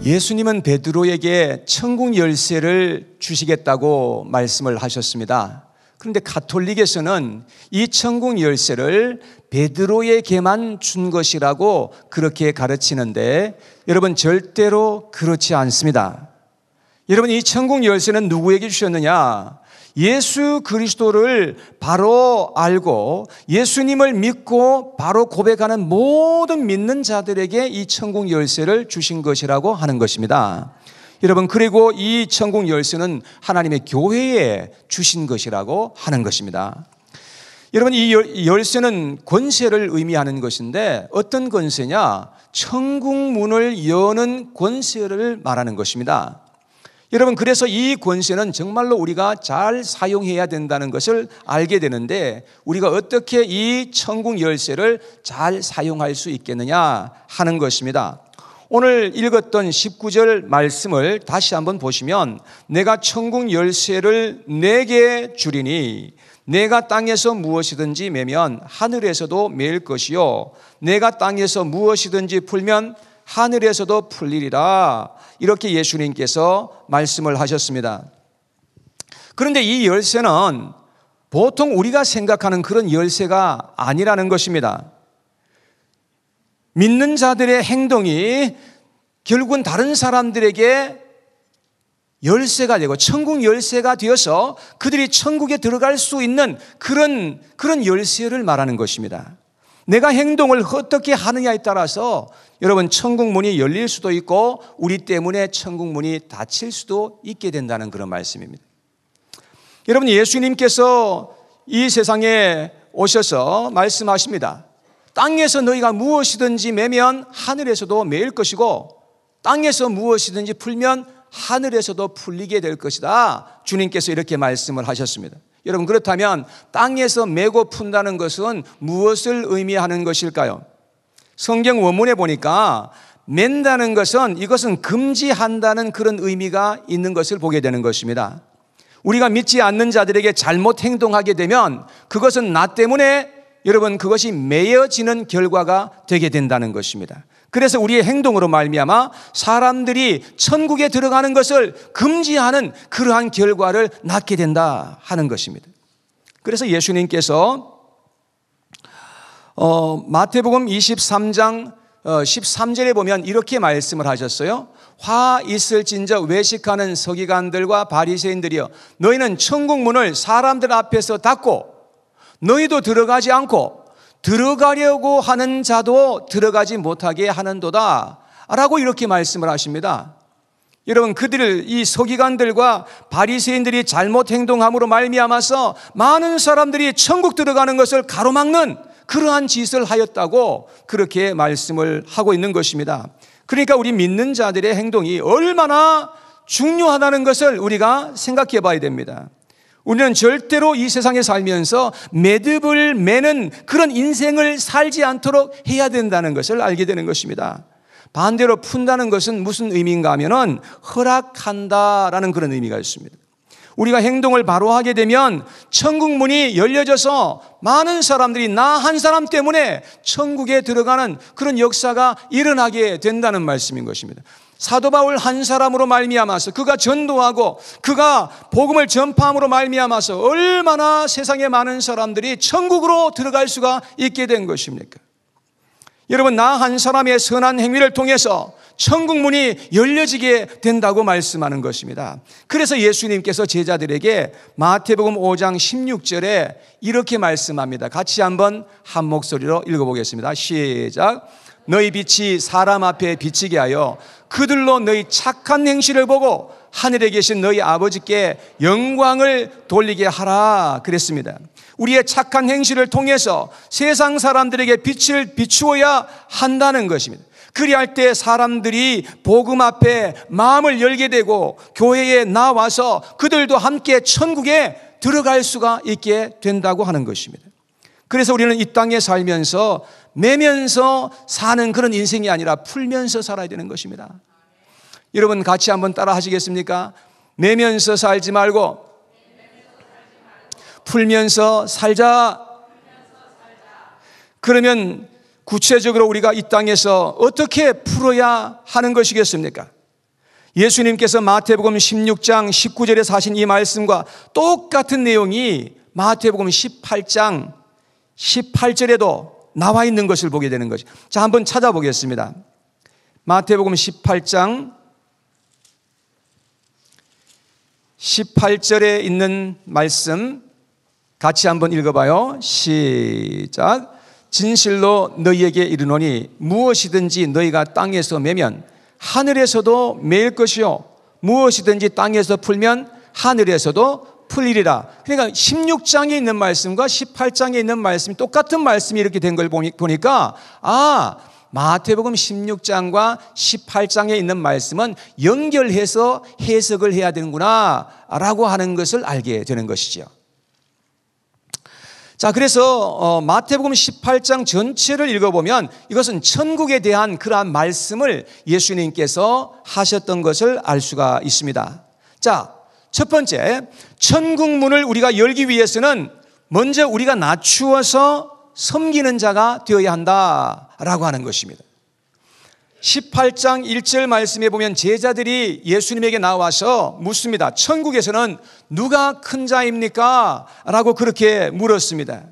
예수님은 베드로에게 천국 열쇠를 주시겠다고 말씀을 하셨습니다. 그런데 가톨릭에서는 이 천국 열쇠를 베드로에게만 준 것이라고 그렇게 가르치는데, 여러분 절대로 그렇지 않습니다. 여러분, 이 천국 열쇠는 누구에게 주셨느냐? 예수 그리스도를 바로 알고 예수님을 믿고 바로 고백하는 모든 믿는 자들에게 이 천국 열쇠를 주신 것이라고 하는 것입니다. 여러분, 그리고 이 천국 열쇠는 하나님의 교회에 주신 것이라고 하는 것입니다. 여러분, 이 열쇠는 권세를 의미하는 것인데 어떤 권세냐? 천국 문을 여는 권세를 말하는 것입니다. 여러분, 그래서 이 권세는 정말로 우리가 잘 사용해야 된다는 것을 알게 되는데, 우리가 어떻게 이 천국 열쇠를 잘 사용할 수 있겠느냐 하는 것입니다. 오늘 읽었던 19절 말씀을 다시 한번 보시면, 내가 천국 열쇠를 내게 주리니 내가 땅에서 무엇이든지 매면 하늘에서도 매일 것이요 내가 땅에서 무엇이든지 풀면 하늘에서도 풀리리라. 이렇게 예수님께서 말씀을 하셨습니다. 그런데 이 열쇠는 보통 우리가 생각하는 그런 열쇠가 아니라는 것입니다. 믿는 자들의 행동이 결국은 다른 사람들에게 열쇠가 되고 천국 열쇠가 되어서 그들이 천국에 들어갈 수 있는 그런 열쇠를 말하는 것입니다. 내가 행동을 어떻게 하느냐에 따라서 여러분 천국 문이 열릴 수도 있고 우리 때문에 천국 문이 닫힐 수도 있게 된다는 그런 말씀입니다. 여러분, 예수님께서 이 세상에 오셔서 말씀하십니다. 땅에서 너희가 무엇이든지 매면 하늘에서도 매일 것이고 땅에서 무엇이든지 풀면 하늘에서도 풀리게 될 것이다. 주님께서 이렇게 말씀을 하셨습니다. 여러분, 그렇다면 땅에서 매고 푼다는 것은 무엇을 의미하는 것일까요? 성경 원문에 보니까 맨다는 것은 이것은 금지한다는 그런 의미가 있는 것을 보게 되는 것입니다. 우리가 믿지 않는 자들에게 잘못 행동하게 되면 그것은 나 때문에 여러분 그것이 매여지는 결과가 되게 된다는 것입니다. 그래서 우리의 행동으로 말미암아 사람들이 천국에 들어가는 것을 금지하는 그러한 결과를 낳게 된다 하는 것입니다. 그래서 예수님께서 마태복음 23장 13절에 보면 이렇게 말씀을 하셨어요. 화 있을진저 외식하는 서기관들과 바리새인들이여, 너희는 천국 문을 사람들 앞에서 닫고 너희도 들어가지 않고 들어가려고 하는 자도 들어가지 못하게 하는도다 라고 이렇게 말씀을 하십니다. 여러분, 이 서기관들과 바리새인들이 잘못 행동함으로 말미암아서 많은 사람들이 천국 들어가는 것을 가로막는 그러한 짓을 하였다고 그렇게 말씀을 하고 있는 것입니다. 그러니까 우리 믿는 자들의 행동이 얼마나 중요하다는 것을 우리가 생각해 봐야 됩니다. 우리는 절대로 이 세상에 살면서 매듭을 매는 그런 인생을 살지 않도록 해야 된다는 것을 알게 되는 것입니다. 반대로 푼다는 것은 무슨 의미인가 하면은 허락한다라는 그런 의미가 있습니다. 우리가 행동을 바로 하게 되면 천국 문이 열려져서 많은 사람들이 나 한 사람 때문에 천국에 들어가는 그런 역사가 일어나게 된다는 말씀인 것입니다. 사도 바울 한 사람으로 말미암아서 그가 전도하고 그가 복음을 전파함으로 말미암아서 얼마나 세상에 많은 사람들이 천국으로 들어갈 수가 있게 된 것입니까? 여러분, 나 한 사람의 선한 행위를 통해서 천국 문이 열려지게 된다고 말씀하는 것입니다. 그래서 예수님께서 제자들에게 마태복음 5장 16절에 이렇게 말씀합니다. 같이 한번 한 목소리로 읽어보겠습니다. 시작. 너희 빛이 사람 앞에 비치게 하여 그들로 너희 착한 행실을 보고 하늘에 계신 너희 아버지께 영광을 돌리게 하라 그랬습니다. 우리의 착한 행실을 통해서 세상 사람들에게 빛을 비추어야 한다는 것입니다. 그리할 때 사람들이 복음 앞에 마음을 열게 되고 교회에 나와서 그들도 함께 천국에 들어갈 수가 있게 된다고 하는 것입니다. 그래서 우리는 이 땅에 살면서 매면서 사는 그런 인생이 아니라 풀면서 살아야 되는 것입니다. 여러분, 같이 한번 따라 하시겠습니까? 매면서 살지 말고 풀면서 살자. 그러면 구체적으로 우리가 이 땅에서 어떻게 풀어야 하는 것이겠습니까? 예수님께서 마태복음 16장 19절에서 하신 이 말씀과 똑같은 내용이 마태복음 18장 18절에도 나와 있는 것을 보게 되는 거죠. 자, 한번 찾아보겠습니다. 마태복음 18장 18절에 있는 말씀 같이 한번 읽어봐요. 시작. 진실로 너희에게 이르노니 무엇이든지 너희가 땅에서 매면 하늘에서도 매일 것이요 무엇이든지 땅에서 풀면 하늘에서도 풀리리라. 그러니까 16장에 있는 말씀과 18장에 있는 말씀이 똑같은 말씀이 이렇게 된 걸 보니까 마태복음 16장과 18장에 있는 말씀은 연결해서 해석을 해야 되는구나 라고 하는 것을 알게 되는 것이죠. 자, 그래서 마태복음 18장 전체를 읽어보면 이것은 천국에 대한 그러한 말씀을 예수님께서 하셨던 것을 알 수가 있습니다. 자, 첫 번째, 천국 문을 우리가 열기 위해서는 먼저 우리가 낮추어서 섬기는 자가 되어야 한다라고 하는 것입니다. 18장 1절 말씀에 보면 제자들이 예수님에게 나와서 묻습니다. 천국에서는 누가 큰 자입니까? 라고 그렇게 물었습니다.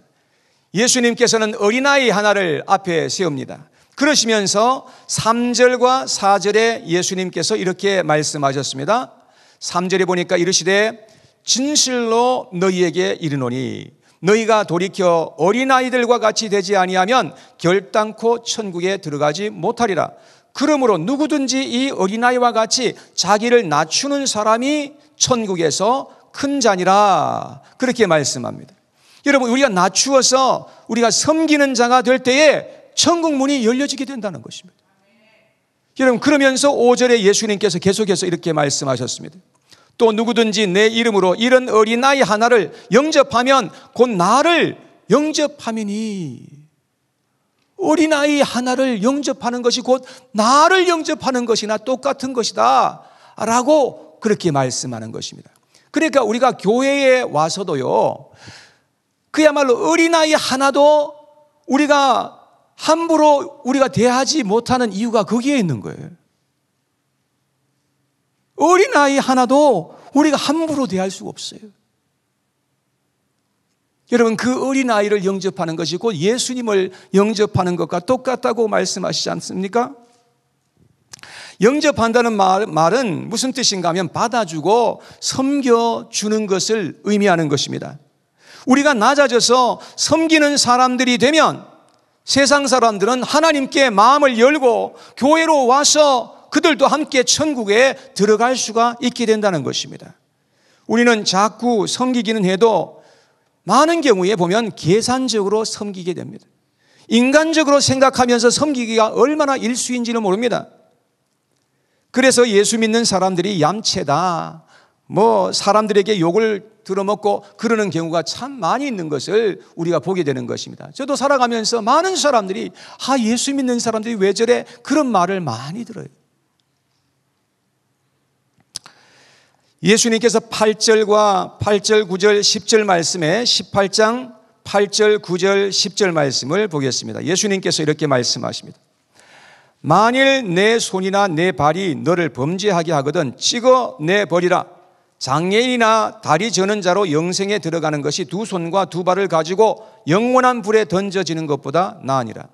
예수님께서는 어린아이 하나를 앞에 세웁니다. 그러시면서 3절과 4절에 예수님께서 이렇게 말씀하셨습니다. 3절에 보니까 이르시되 진실로 너희에게 이르노니 너희가 돌이켜 어린아이들과 같이 되지 아니하면 결단코 천국에 들어가지 못하리라. 그러므로 누구든지 이 어린아이와 같이 자기를 낮추는 사람이 천국에서 큰 자니라. 그렇게 말씀합니다. 여러분, 우리가 낮추어서 우리가 섬기는 자가 될 때에 천국 문이 열려지게 된다는 것입니다. 여러분, 그러면서 5절에 예수님께서 계속해서 이렇게 말씀하셨습니다. 또 누구든지 내 이름으로 이런 어린아이 하나를 영접하면 곧 나를 영접함이니. 어린아이 하나를 영접하는 것이 곧 나를 영접하는 것이나 똑같은 것이다 라고 그렇게 말씀하는 것입니다. 그러니까 우리가 교회에 와서도요, 그야말로 어린아이 하나도 우리가 함부로 우리가 대하지 못하는 이유가 거기에 있는 거예요. 어린아이 하나도 우리가 함부로 대할 수가 없어요. 여러분, 그 어린아이를 영접하는 것이 곧 예수님을 영접하는 것과 똑같다고 말씀하시지 않습니까? 영접한다는 말은 무슨 뜻인가 하면 받아주고 섬겨주는 것을 의미하는 것입니다. 우리가 낮아져서 섬기는 사람들이 되면 세상 사람들은 하나님께 마음을 열고 교회로 와서 그들도 함께 천국에 들어갈 수가 있게 된다는 것입니다. 우리는 자꾸 섬기기는 해도 많은 경우에 보면 계산적으로 섬기게 됩니다. 인간적으로 생각하면서 섬기기가 얼마나 일수인지는 모릅니다. 그래서 예수 믿는 사람들이 얌체다, 사람들에게 욕을 들어먹고 그러는 경우가 참 많이 있는 것을 우리가 보게 되는 것입니다. 저도 살아가면서 많은 사람들이 예수 믿는 사람들이 왜 저래? 그런 말을 많이 들어요. 예수님께서 8절, 9절, 10절 말씀에 18장 8절, 9절, 10절 말씀을 보겠습니다. 예수님께서 이렇게 말씀하십니다. 만일 내 손이나 내 발이 너를 범죄하게 하거든 찍어 내버리라. 장애인이나 다리 저는 자로 영생에 들어가는 것이 두 손과 두 발을 가지고 영원한 불에 던져지는 것보다 나으니라.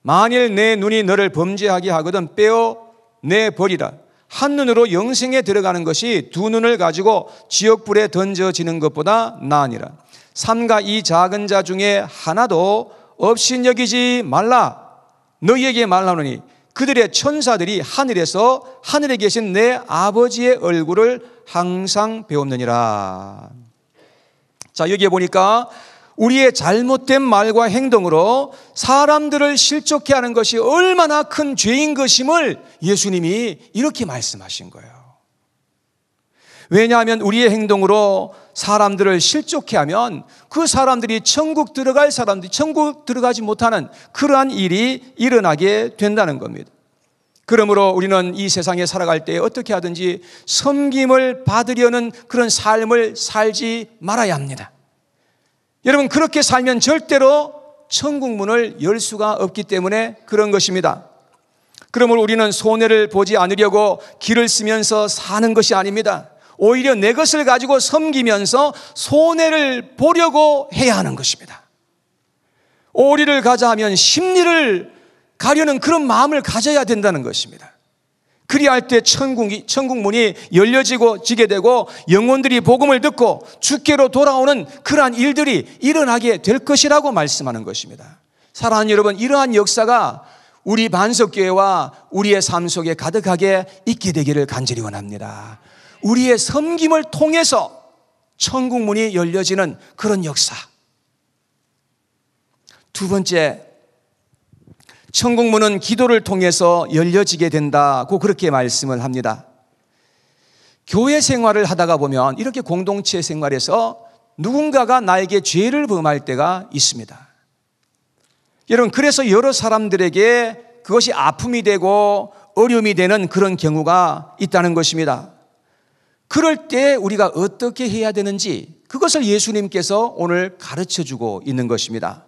만일 내 눈이 너를 범죄하게 하거든 빼어 내버리라. 한 눈으로 영생에 들어가는 것이 두 눈을 가지고 지옥불에 던져지는 것보다 나으니라. 삼가 이 작은 자 중에 하나도 없인 여기지 말라. 너희에게 말하노니 그들의 천사들이 하늘에서 하늘에 계신 내 아버지의 얼굴을 항상 배웠느니라. 자, 여기에 보니까 우리의 잘못된 말과 행동으로 사람들을 실족해 하는 것이 얼마나 큰 죄인 것임을 예수님이 이렇게 말씀하신 거예요. 왜냐하면 우리의 행동으로 사람들을 실족해 하면 그 사람들이 천국 들어갈 사람들이 천국 들어가지 못하는 그러한 일이 일어나게 된다는 겁니다. 그러므로 우리는 이 세상에 살아갈 때 어떻게 하든지 섬김을 받으려는 그런 삶을 살지 말아야 합니다. 여러분, 그렇게 살면 절대로 천국 문을 열 수가 없기 때문에 그런 것입니다. 그러므로 우리는 손해를 보지 않으려고 길을 쓰면서 사는 것이 아닙니다. 오히려 내 것을 가지고 섬기면서 손해를 보려고 해야 하는 것입니다. 오리를 가자 하면 심리를 가려는 그런 마음을 가져야 된다는 것입니다. 그리할 때 천국 문이 열려지게 되고 영혼들이 복음을 듣고 주께로 돌아오는 그러한 일들이 일어나게 될 것이라고 말씀하는 것입니다. 사랑하는 여러분, 이러한 역사가 우리 반석교회와 우리의 삶 속에 가득하게 있게 되기를 간절히 원합니다. 우리의 섬김을 통해서 천국 문이 열려지는 그런 역사. 두 번째, 천국 문은 기도를 통해서 열려지게 된다고 그렇게 말씀을 합니다. 교회 생활을 하다가 보면 이렇게 공동체 생활에서 누군가가 나에게 죄를 범할 때가 있습니다. 여러분, 그래서 여러 사람들에게 그것이 아픔이 되고 어려움이 되는 그런 경우가 있다는 것입니다. 그럴 때 우리가 어떻게 해야 되는지 그것을 예수님께서 오늘 가르쳐주고 있는 것입니다.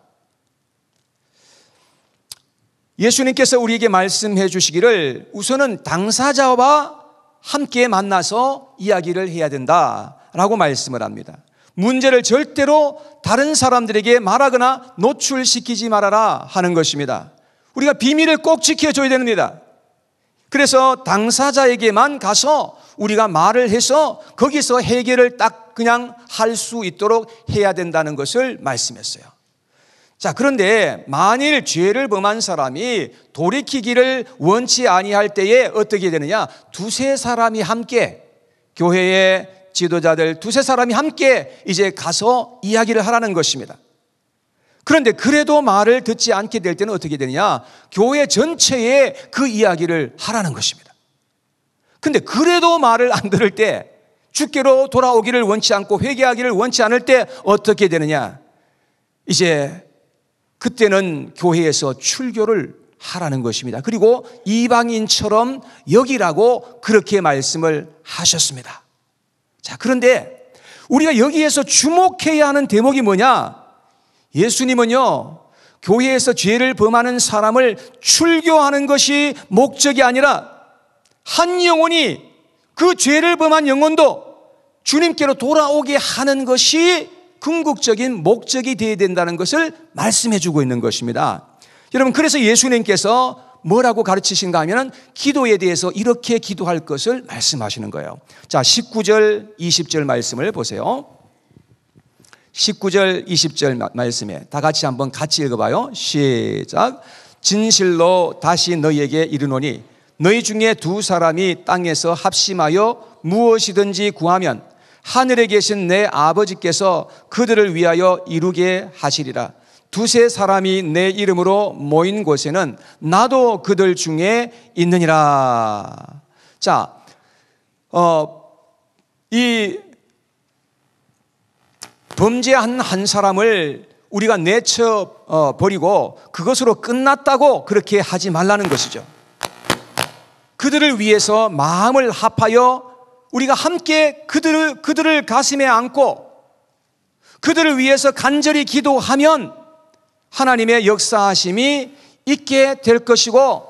예수님께서 우리에게 말씀해 주시기를 우선은 당사자와 함께 만나서 이야기를 해야 된다라고 말씀을 합니다. 문제를 절대로 다른 사람들에게 말하거나 노출시키지 말아라 하는 것입니다. 우리가 비밀을 꼭 지켜줘야 됩니다. 그래서 당사자에게만 가서 우리가 말을 해서 거기서 해결을 딱 그냥 할 수 있도록 해야 된다는 것을 말씀했어요. 자, 그런데 만일 죄를 범한 사람이 돌이키기를 원치 아니할 때에 어떻게 되느냐? 두세 사람이 함께, 교회의 지도자들 두세 사람이 함께 이제 가서 이야기를 하라는 것입니다. 그런데 그래도 말을 듣지 않게 될 때는 어떻게 되느냐? 교회 전체에 그 이야기를 하라는 것입니다. 근데 그래도 말을 안 들을 때, 주께로 돌아오기를 원치 않고 회개하기를 원치 않을 때 어떻게 되느냐? 이제 그때는 교회에서 출교를 하라는 것입니다. 그리고 이방인처럼 여기라고 그렇게 말씀을 하셨습니다. 자, 그런데 우리가 여기에서 주목해야 하는 대목이 뭐냐? 예수님은요, 교회에서 죄를 범하는 사람을 출교하는 것이 목적이 아니라 한 영혼이, 그 죄를 범한 영혼도 주님께로 돌아오게 하는 것이 궁극적인 목적이 되어야 된다는 것을 말씀해 주고 있는 것입니다. 여러분, 그래서 예수님께서 뭐라고 가르치신가 하면 기도에 대해서 이렇게 기도할 것을 말씀하시는 거예요. 자, 19절 20절 말씀을 보세요. 19절 20절 말씀에 다 같이 읽어봐요. 시작. 진실로 다시 너희에게 이르노니 너희 중에 두 사람이 땅에서 합심하여 무엇이든지 구하면 하늘에 계신 내 아버지께서 그들을 위하여 이루게 하시리라. 두세 사람이 내 이름으로 모인 곳에는 나도 그들 중에 있느니라. 자, 이 범죄한 한 사람을 우리가 내쳐 버리고 그것으로 끝났다고 그렇게 하지 말라는 것이죠. 그들을 위해서 마음을 합하여 우리가 함께 그들을 가슴에 안고 그들을 위해서 간절히 기도하면 하나님의 역사하심이 있게 될 것이고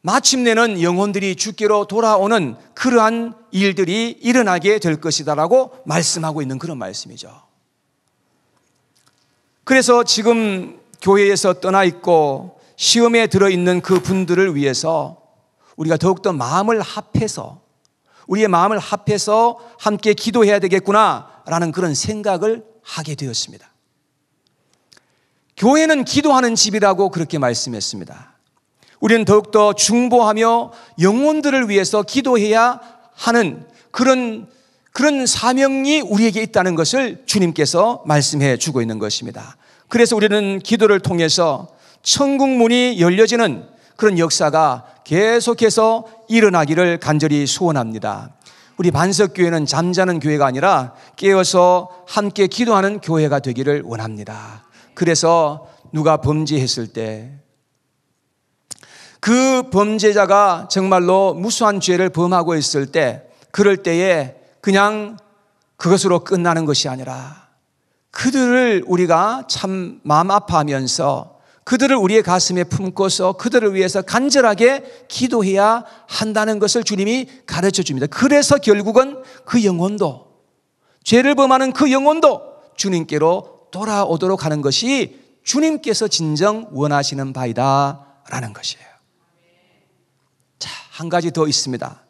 마침내는 영혼들이 주께로 돌아오는 그러한 일들이 일어나게 될 것이다라고 말씀하고 있는 그런 말씀이죠. 그래서 지금 교회에서 떠나 있고 시험에 들어있는 그 분들을 위해서 우리가 더욱더 우리의 마음을 합해서 함께 기도해야 되겠구나라는 그런 생각을 하게 되었습니다. 교회는 기도하는 집이라고 그렇게 말씀했습니다. 우리는 더욱더 중보하며 영혼들을 위해서 기도해야 하는 그런 사명이 우리에게 있다는 것을 주님께서 말씀해 주고 있는 것입니다. 그래서 우리는 기도를 통해서 천국 문이 열려지는 그런 역사가 계속해서 일어나기를 간절히 소원합니다. 우리 반석교회는 잠자는 교회가 아니라 깨어서 함께 기도하는 교회가 되기를 원합니다. 그래서 누가 범죄했을 때 그 범죄자가 정말로 무수한 죄를 범하고 있을 때 그럴 때에 그냥 그것으로 끝나는 것이 아니라 그들을 우리가 참 마음 아파하면서 그들을 우리의 가슴에 품고서 그들을 위해서 간절하게 기도해야 한다는 것을 주님이 가르쳐 줍니다. 그래서 결국은 그 영혼도, 죄를 범하는 그 영혼도 주님께로 돌아오도록 하는 것이 주님께서 진정 원하시는 바이다 라는 것이에요. 자, 한 가지 더 있습니다.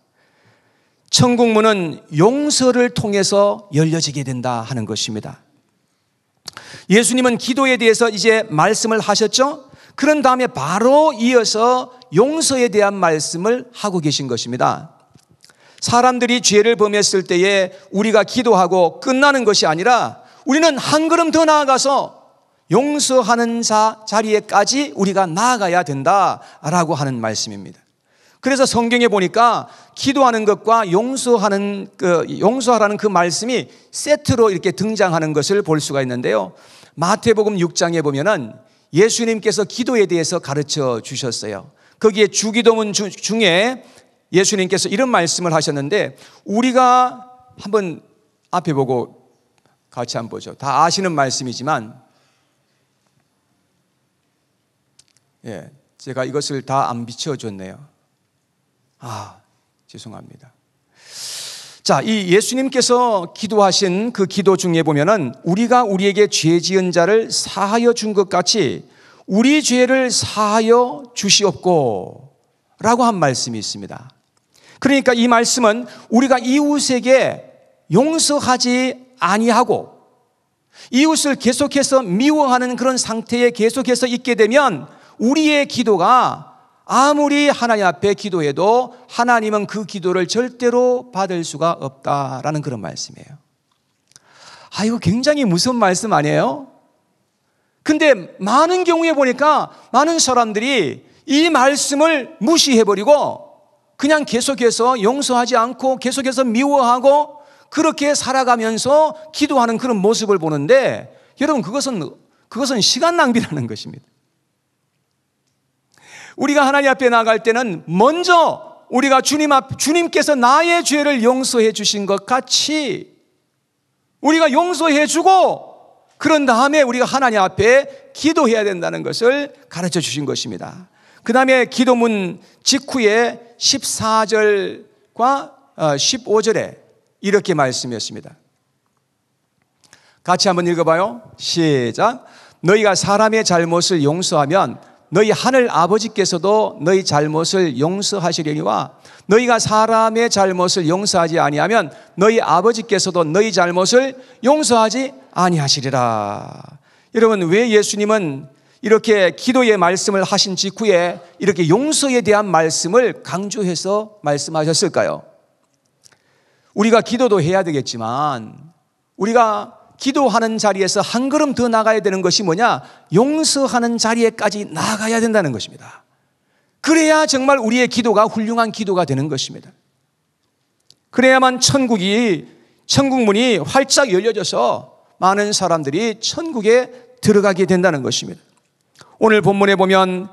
천국 문은 용서를 통해서 열려지게 된다 하는 것입니다. 예수님은 기도에 대해서 이제 말씀을 하셨죠? 그런 다음에 바로 이어서 용서에 대한 말씀을 하고 계신 것입니다. 사람들이 죄를 범했을 때에 우리가 기도하고 끝나는 것이 아니라 우리는 한 걸음 더 나아가서 용서하는 자리에까지 우리가 나아가야 된다라고 하는 말씀입니다. 그래서 성경에 보니까 기도하는 것과 용서하라는 그 말씀이 세트로 이렇게 등장하는 것을 볼 수가 있는데요. 마태복음 6장에 보면은 예수님께서 기도에 대해서 가르쳐 주셨어요. 거기에 주기도문 중에 예수님께서 이런 말씀을 하셨는데, 우리가 한번 앞에 보고 같이 한번 보죠. 다 아시는 말씀이지만, 제가 이것을 다 안 비춰줬네요. 죄송합니다. 자, 이 예수님께서 기도하신 그 기도 중에 보면은 우리가 우리에게 죄 지은 자를 사하여 준 것 같이 우리 죄를 사하여 주시옵고 라고 한 말씀이 있습니다. 그러니까 이 말씀은 우리가 이웃에게 용서하지 아니하고 이웃을 계속해서 미워하는 그런 상태에 계속해서 있게 되면 우리의 기도가 아무리 하나님 앞에 기도해도 하나님은 그 기도를 절대로 받을 수가 없다라는 그런 말씀이에요. 이거 굉장히 무서운 말씀 아니에요? 근데 많은 경우에 보니까 많은 사람들이 이 말씀을 무시해버리고 그냥 계속해서 용서하지 않고 계속해서 미워하고 그렇게 살아가면서 기도하는 그런 모습을 보는데, 여러분 그것은 시간 낭비라는 것입니다. 우리가 하나님 앞에 나아갈 때는 먼저 우리가 주님께서 나의 죄를 용서해 주신 것 같이 우리가 용서해 주고 그런 다음에 우리가 하나님 앞에 기도해야 된다는 것을 가르쳐 주신 것입니다. 그 다음에 기도문 직후에 14절과 15절에 이렇게 말씀이었습니다. 같이 한번 읽어봐요. 시작. 너희가 사람의 잘못을 용서하면 너희 하늘 아버지께서도 너희 잘못을 용서하시려니와 너희가 사람의 잘못을 용서하지 아니하면 너희 아버지께서도 너희 잘못을 용서하지 아니하시리라. 여러분, 왜 예수님은 이렇게 기도의 말씀을 하신 직후에 이렇게 용서에 대한 말씀을 강조해서 말씀하셨을까요? 우리가 기도도 해야 되겠지만 우리가 기도하는 자리에서 한 걸음 더 나가야 되는 것이 뭐냐? 용서하는 자리에까지 나가야 된다는 것입니다. 그래야 정말 우리의 기도가 훌륭한 기도가 되는 것입니다. 그래야만 천국 문이 활짝 열려져서 많은 사람들이 천국에 들어가게 된다는 것입니다. 오늘 본문에 보면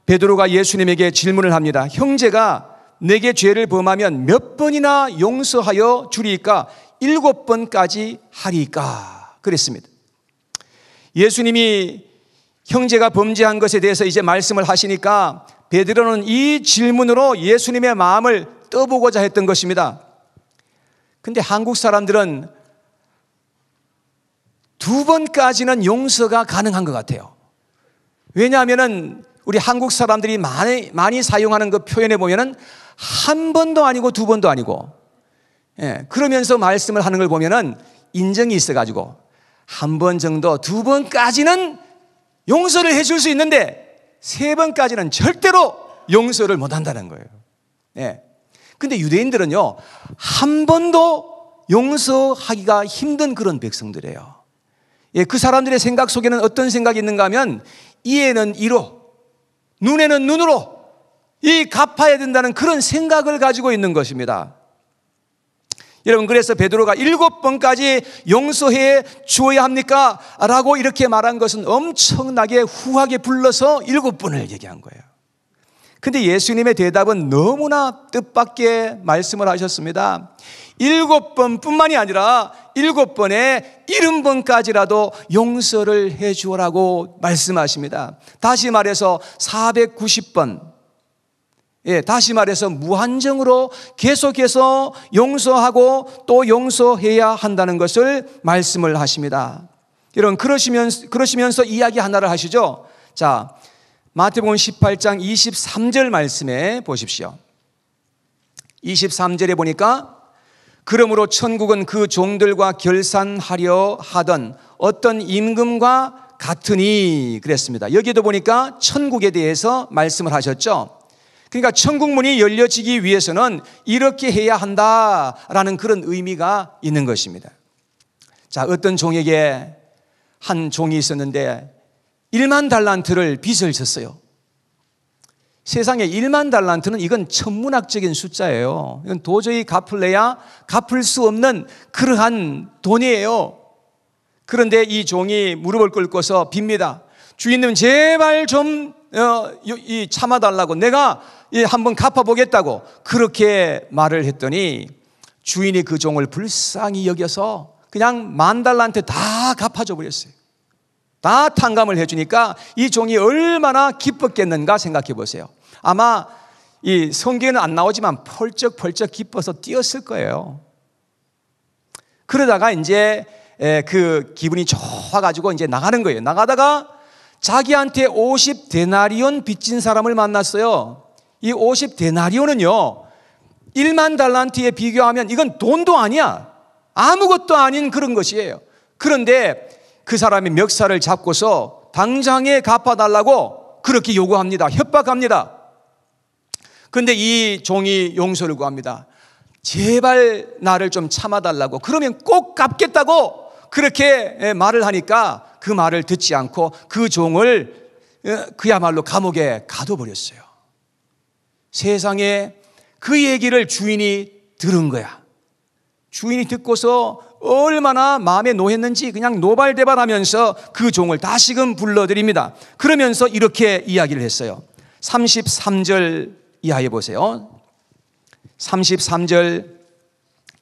베드로가 예수님에게 질문을 합니다. 형제가 내게 죄를 범하면 몇 번이나 용서하여 주리이까? 7번까지 하리이까? 그랬습니다. 예수님이 형제가 범죄한 것에 대해서 이제 말씀을 하시니까 베드로는 이 질문으로 예수님의 마음을 떠보고자 했던 것입니다. 근데 한국 사람들은 2번까지는 용서가 가능한 것 같아요. 왜냐하면은 우리 한국 사람들이 많이 사용하는 그 표현에 보면은 한 번도 아니고 2번도 아니고, 그러면서 말씀을 하는 걸 보면은 인정이 있어가지고 한 번 정도, 2번까지는 용서를 해줄 수 있는데 3번까지는 절대로 용서를 못한다는 거예요. 근데 유대인들은요, 한 번도 용서하기가 힘든 그런 백성들이에요. 그 사람들의 생각 속에는 어떤 생각이 있는가 하면 이에는 이로, 눈에는 눈으로 이 갚아야 된다는 그런 생각을 가지고 있는 것입니다. 여러분, 그래서 베드로가 7번까지 용서해 주어야 합니까? 라고 이렇게 말한 것은 엄청나게 후하게 불러서 7번을 얘기한 거예요. 근데 예수님의 대답은 너무나 뜻밖의 말씀을 하셨습니다. 7번뿐만이 아니라 7번에 70번까지라도 용서를 해 주라고 말씀하십니다. 다시 말해서 490번, 다시 말해서 무한정으로 계속해서 용서하고 또 용서해야 한다는 것을 말씀을 하십니다. 여러분, 그러시면서 이야기 하나를 하시죠. 자, 마태복음 18장 23절 말씀에 보십시오. 23절에 보니까 그러므로 천국은 그 종들과 결산하려 하던 어떤 임금과 같으니 그랬습니다. 여기도 보니까 천국에 대해서 말씀을 하셨죠. 그러니까 천국 문이 열려지기 위해서는 이렇게 해야 한다라는 그런 의미가 있는 것입니다. 자, 어떤 종에게 한 종이 있었는데 1만 달란트를 빚을 졌어요. 세상에 1만 달란트는 이건 천문학적인 숫자예요. 이건 도저히 갚을래야 갚을 수 없는 그러한 돈이에요. 그런데 이 종이 무릎을 꿇고서 빕니다. 주인님, 제발 좀 참아달라고, 내가 한번 갚아보겠다고 그렇게 말을 했더니 주인이 그 종을 불쌍히 여겨서 그냥 10,000달란트 다 갚아줘 버렸어요. 다 탕감을 해주니까 이 종이 얼마나 기뻤겠는가 생각해 보세요. 아마 이 성경에는 안 나오지만 펄쩍펄쩍 기뻐서 뛰었을 거예요. 그러다가 이제 그 기분이 좋아가지고 이제 나가는 거예요. 나가다가 자기한테 50데나리온 빚진 사람을 만났어요. 이 50데나리온은요 1만 달란트에 비교하면 이건 돈도 아니야. 아무것도 아닌 그런 것이에요. 그런데 그 사람이 멱살을 잡고서 당장에 갚아달라고 그렇게 요구합니다. 협박합니다. 그런데 이 종이 용서를 구합니다. 제발 나를 좀 참아달라고, 그러면 꼭 갚겠다고 그렇게 말을 하니까 그 말을 듣지 않고 그 종을 그야말로 감옥에 가둬버렸어요. 세상에 그 얘기를 주인이 들은 거야. 주인이 듣고서 얼마나 마음에 놓였는지 그냥 노발대발하면서 그 종을 다시금 불러드립니다. 그러면서 이렇게 이야기를 했어요. 33절 이하에 보세요. 33절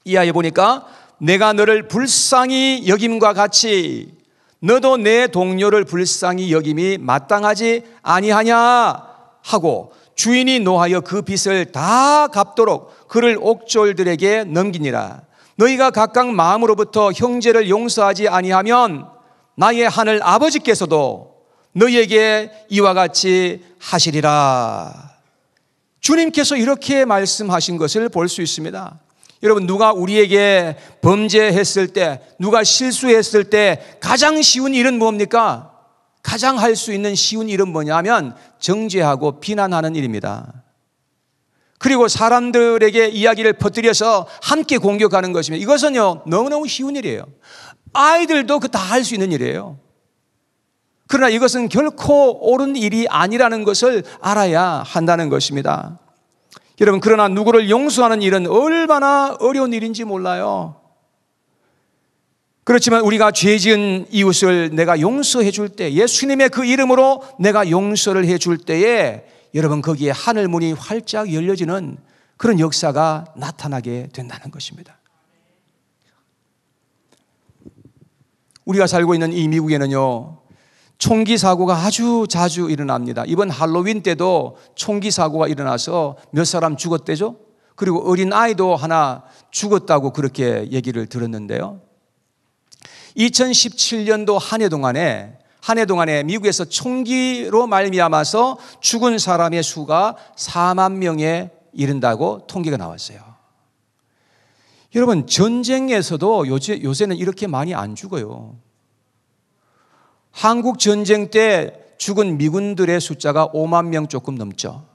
이하에 보니까 내가 너를 불쌍히 여김과 같이 너도 내 동료를 불쌍히 여김이 마땅하지 아니하냐 하고 주인이 노하여 그 빚을 다 갚도록 그를 옥졸들에게 넘기니라. 너희가 각각 마음으로부터 형제를 용서하지 아니하면 나의 하늘 아버지께서도 너희에게 이와 같이 하시리라. 주님께서 이렇게 말씀하신 것을 볼 수 있습니다. 여러분, 누가 우리에게 범죄했을 때, 누가 실수했을 때 가장 쉬운 일은 뭡니까? 가장 할 수 있는 쉬운 일은 뭐냐면 정죄하고 비난하는 일입니다. 그리고 사람들에게 이야기를 퍼뜨려서 함께 공격하는 것입니다. 이것은요 너무너무 쉬운 일이에요. 아이들도 다 할 수 있는 일이에요. 그러나 이것은 결코 옳은 일이 아니라는 것을 알아야 한다는 것입니다. 여러분, 그러나 누구를 용서하는 일은 얼마나 어려운 일인지 몰라요. 그렇지만 우리가 죄 지은 이웃을 내가 용서해 줄 때, 예수님의 그 이름으로 내가 용서를 해 줄 때에 여러분, 거기에 하늘 문이 활짝 열려지는 그런 역사가 나타나게 된다는 것입니다. 우리가 살고 있는 이 미국에는요 총기 사고가 아주 자주 일어납니다. 이번 할로윈 때도 총기 사고가 일어나서 몇 사람 죽었대죠. 그리고 어린 아이도 하나 죽었다고 그렇게 얘기를 들었는데요. 2017년도 한 해 동안에 미국에서 총기로 말미암아서 죽은 사람의 수가 4만 명에 이른다고 통계가 나왔어요. 여러분, 전쟁에서도 요새는 이렇게 많이 안 죽어요. 한국 전쟁 때 죽은 미군들의 숫자가 5만 명 조금 넘죠.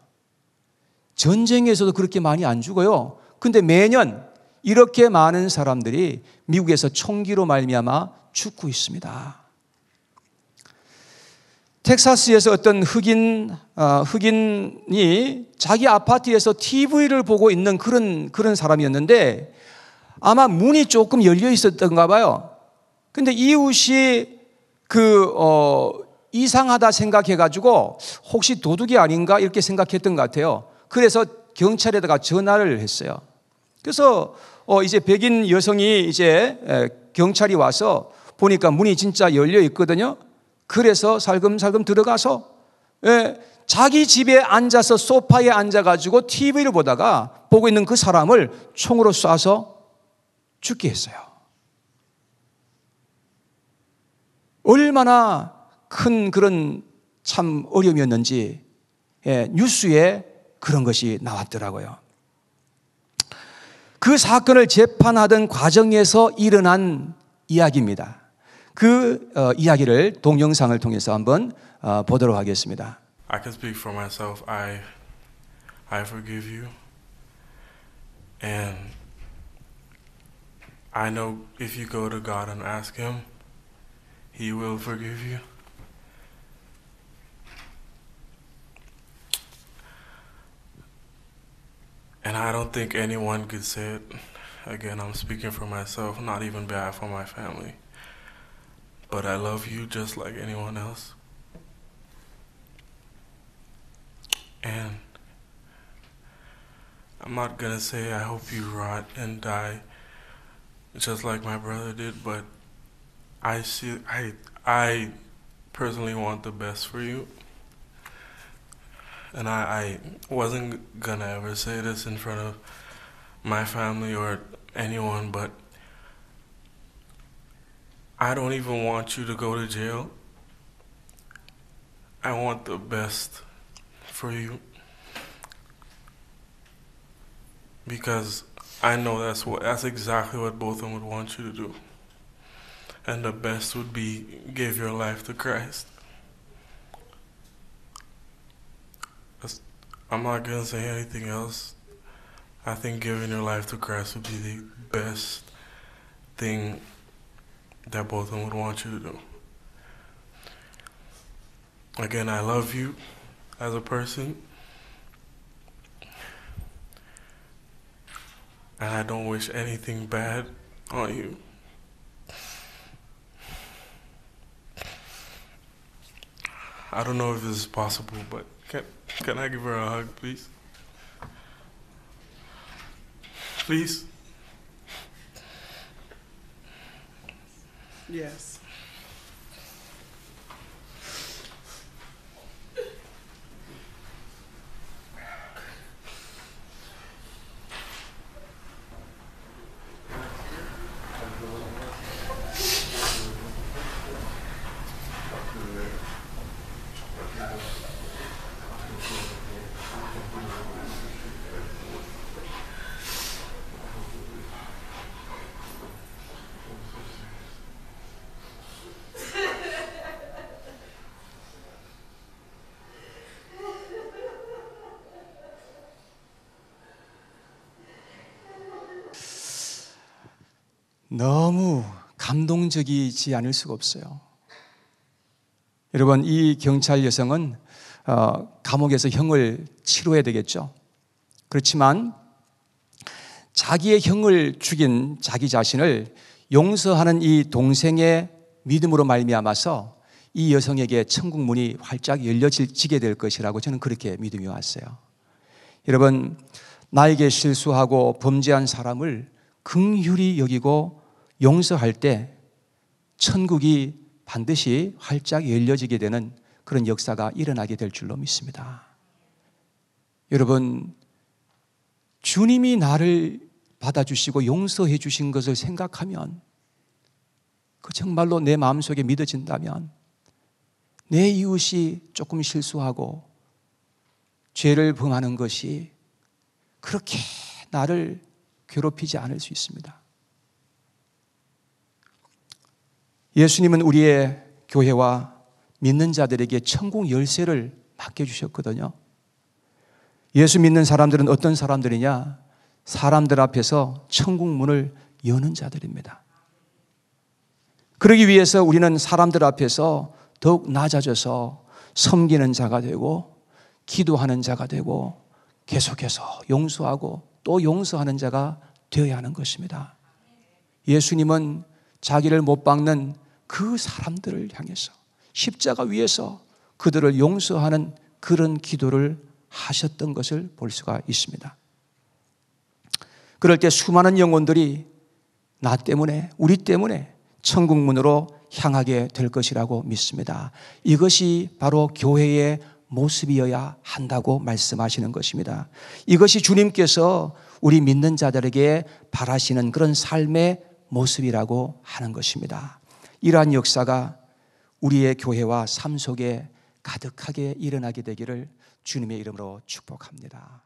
전쟁에서도 그렇게 많이 안 죽어요. 근데 매년 이렇게 많은 사람들이 미국에서 총기로 말미암아 죽고 있습니다. 텍사스에서 어떤 흑인이 자기 아파트에서 TV를 보고 있는 그런 사람이었는데 아마 문이 조금 열려 있었던가 봐요. 근데 이웃이 이상하다 생각해가지고 혹시 도둑이 아닌가 이렇게 생각했던 것 같아요. 그래서 경찰에다가 전화를 했어요. 그래서 이제 백인 여성이 이제 경찰이 와서 보니까 문이 진짜 열려 있거든요. 그래서 살금살금 들어가서 자기 집에 앉아서 소파에 앉아가지고 TV를 보다가 보고 있는 그 사람을 총으로 쏴서 죽게 했어요. 얼마나 큰 그런 참 어려움이었는지 뉴스에 그런 것이 나왔더라고요. 그 사건을 재판하던 과정에서 일어난 이야기입니다. 그 이야기를 동영상을 통해서 한번 보도록 하겠습니다. I can speak for myself. I forgive you. And I know if you go to God and ask Him, He will forgive you. And I don't think anyone could say it. Again, I'm speaking for myself, not even bad for my family. But I love you just like anyone else. And I'm not gonna say I hope you rot and die just like my brother did, but I personally want the best for you. And I wasn't gonna ever say this in front of my family or anyone, but I don't even want you to go to jail. I want the best for you. Because I know that's exactly what both of them would want you to do. And the best would be give your life to Christ. I'm not going to say anything else. I think giving your life to Christ would be the best thing that both of them would want you to do. Again, I love you as a person. And I don't wish anything bad on you. I don't know if this is possible, but can I give her a hug, please? Please? Yes. 너무 감동적이지 않을 수가 없어요. 여러분, 이 경찰 여성은 감옥에서 형을 치러야 되겠죠. 그렇지만 자기의 형을 죽인 자기 자신을 용서하는 이 동생의 믿음으로 말미암아서 이 여성에게 천국 문이 활짝 열려지게 될 것이라고 저는 그렇게 믿음이 왔어요. 여러분, 나에게 실수하고 범죄한 사람을 긍휼히 여기고 용서할 때 천국이 반드시 활짝 열려지게 되는 그런 역사가 일어나게 될 줄로 믿습니다. 여러분, 주님이 나를 받아주시고 용서해 주신 것을 생각하면, 그 정말로 내 마음속에 믿어진다면, 내 이웃이 조금 실수하고 죄를 범하는 것이 그렇게 나를 괴롭히지 않을 수 있습니다. 예수님은 우리의 교회와 믿는 자들에게 천국 열쇠를 맡겨주셨거든요. 예수 믿는 사람들은 어떤 사람들이냐? 사람들 앞에서 천국 문을 여는 자들입니다. 그러기 위해서 우리는 사람들 앞에서 더욱 낮아져서 섬기는 자가 되고 기도하는 자가 되고 계속해서 용서하고 또 용서하는 자가 되어야 하는 것입니다. 예수님은 자기를 못 박는 그 사람들을 향해서 십자가 위에서 그들을 용서하는 그런 기도를 하셨던 것을 볼 수가 있습니다. 그럴 때 수많은 영혼들이 나 때문에, 우리 때문에 천국 문으로 향하게 될 것이라고 믿습니다. 이것이 바로 교회의 모습이어야 한다고 말씀하시는 것입니다. 이것이 주님께서 우리 믿는 자들에게 바라시는 그런 삶의 모습이라고 하는 것입니다. 이러한 역사가 우리의 교회와 삶 속에 가득하게 일어나게 되기를 주님의 이름으로 축복합니다.